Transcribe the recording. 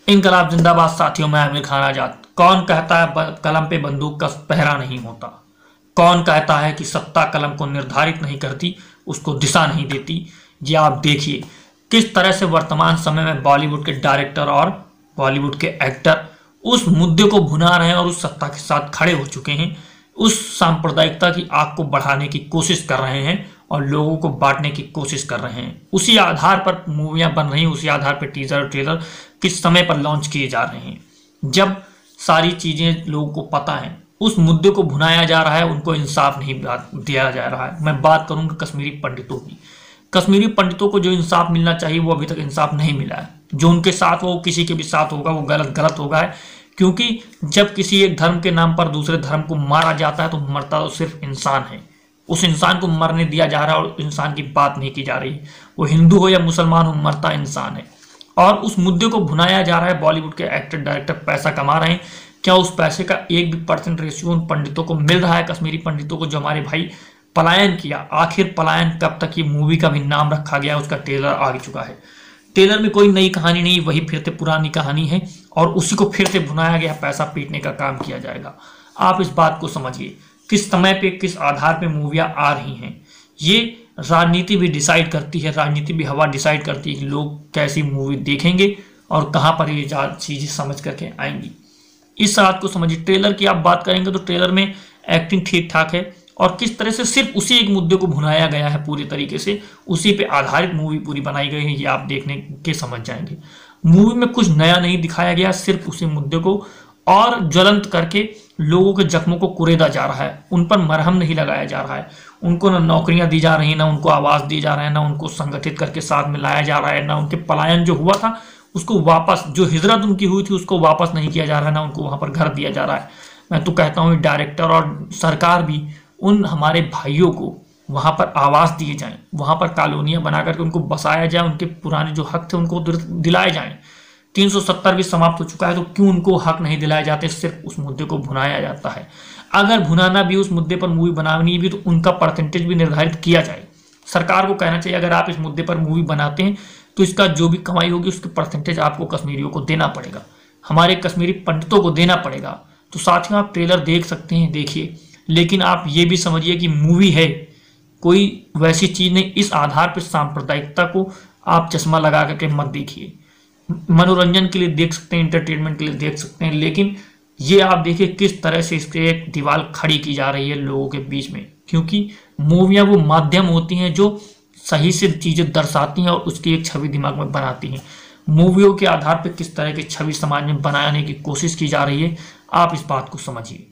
इनकलाब जिंदाबाद साथियों, मैं आमिर खान आजाद। कौन कहता है कलम पे बंदूक का पहरा नहीं होता? कौन कहता है कि सत्ता कलम को निर्धारित नहीं करती, उसको दिशा नहीं देती? ये आप देखिए किस तरह से वर्तमान समय में बॉलीवुड के डायरेक्टर और बॉलीवुड के एक्टर उस मुद्दे को भुना रहे हैं और उस सत्ता के साथ खड़े हो चुके हैं। उस सांप्रदायिकता की आग को बढ़ाने की कोशिश कर रहे हैं और लोगों को बांटने की कोशिश कर रहे हैं। उसी आधार पर मूवियां बन रही हैं, उसी आधार पर टीजर और ट्रेलर किस समय पर लॉन्च किए जा रहे हैं। जब सारी चीजें लोगों को पता है, उस मुद्दे को भुनाया जा रहा है, उनको इंसाफ नहीं दिया जा रहा है। मैं बात करूंगा कश्मीरी पंडितों की। कश्मीरी पंडितों को जो इंसाफ मिलना चाहिए वो अभी तक इंसाफ नहीं मिला है। जो उनके साथ वो किसी के भी साथ होगा वो गलत होगा है, क्योंकि जब किसी एक धर्म के नाम पर दूसरे धर्म को मारा जाता है तो मरता तो सिर्फ इंसान है। उस इंसान को मरने दिया जा रहा है और इंसान की बात नहीं की जा रही है। वो हिंदू हो या मुसलमान हो, मरता इंसान है। और उस मुद्दे को भुनाया जा रहा है। बॉलीवुड के एक्टर डायरेक्टर पैसा कमा रहे हैं। क्या उस पैसे का 1% रेशियो उन पंडितों को मिल रहा है? कश्मीरी पंडितों को जो हमारे भाई पलायन किया, आखिर पलायन कब तक? ये मूवी का भी नाम रखा गया, उसका ट्रेलर आ चुका है। ट्रेलर में कोई नई कहानी नहीं, वही फिर से पुरानी कहानी है और उसी को फिर से भुनाया गया, पैसा पीटने का काम किया जाएगा। आप इस बात को समझिए, किस समय पे किस आधार पे मूवियां आ रही हैं। ये राजनीति भी डिसाइड करती है, राजनीति भी हवा डिसाइड करती है कि लोग कैसी मूवी देखेंगे और कहाँ पर ये चीजें समझ करके आएंगी। इस बात को समझिए। ट्रेलर की आप बात करेंगे तो ट्रेलर में एक्टिंग ठीक ठाक है और किस तरह से सिर्फ उसी एक मुद्दे को भुनाया गया है पूरी तरीके से, उसी पे आधारित मूवी पूरी बनाई गई है, ये आप देखने के समझ जाएंगे। मूवी में कुछ नया नहीं दिखाया गया, सिर्फ उसी मुद्दे को और ज्वलंत करके लोगों के जख्मों को कुरेदा जा रहा है। उन पर मरहम नहीं लगाया जा रहा है। उनको ना नौकरियां दी जा रही हैं, ना उनको आवाज दी जा रहा है, ना उनको संगठित करके साथ में लाया जा रहा है, ना उनके पलायन जो हुआ था उसको वापस, जो हिजरत उनकी हुई थी उसको वापस नहीं किया जा रहा है, ना उनको वहां पर घर दिया जा रहा है। मैं तो कहता हूँ डायरेक्टर और सरकार भी उन हमारे भाइयों को वहां पर आवास दिए जाएं, वहां पर कॉलोनियां बना करके उनको बसाया जाए, उनके पुराने जो हक थे उनको दिलाए जाएं। 370 भी समाप्त हो चुका है तो क्यों उनको हक नहीं दिलाए जाते? सिर्फ उस मुद्दे को भुनाया जाता है। अगर भुनाना भी, उस मुद्दे पर मूवी बनानी भी, तो उनका परसेंटेज भी निर्धारित किया जाए। सरकार को कहना चाहिए अगर आप इस मुद्दे पर मूवी बनाते हैं तो इसका जो भी कमाई होगी उसकी परसेंटेज आपको कश्मीरियों को देना पड़ेगा, हमारे कश्मीरी पंडितों को देना पड़ेगा। तो साथियों, आप ट्रेलर देख सकते हैं, देखिए, लेकिन आप ये भी समझिए कि मूवी है, कोई वैसी चीज नहीं। इस आधार पर सांप्रदायिकता को आप चश्मा लगा करके मत देखिए। मनोरंजन के लिए देख सकते हैं, एंटरटेनमेंट के लिए देख सकते हैं, लेकिन ये आप देखिए किस तरह से इस पे एक दीवार खड़ी की जा रही है लोगों के बीच में। क्योंकि मूवियां वो माध्यम होती हैं जो सही से चीजें दर्शाती हैं और उसकी एक छवि दिमाग में बनाती हैं। मूवियों के आधार पर किस तरह की छवि समाज में बनाने की कोशिश की जा रही है, आप इस बात को समझिए।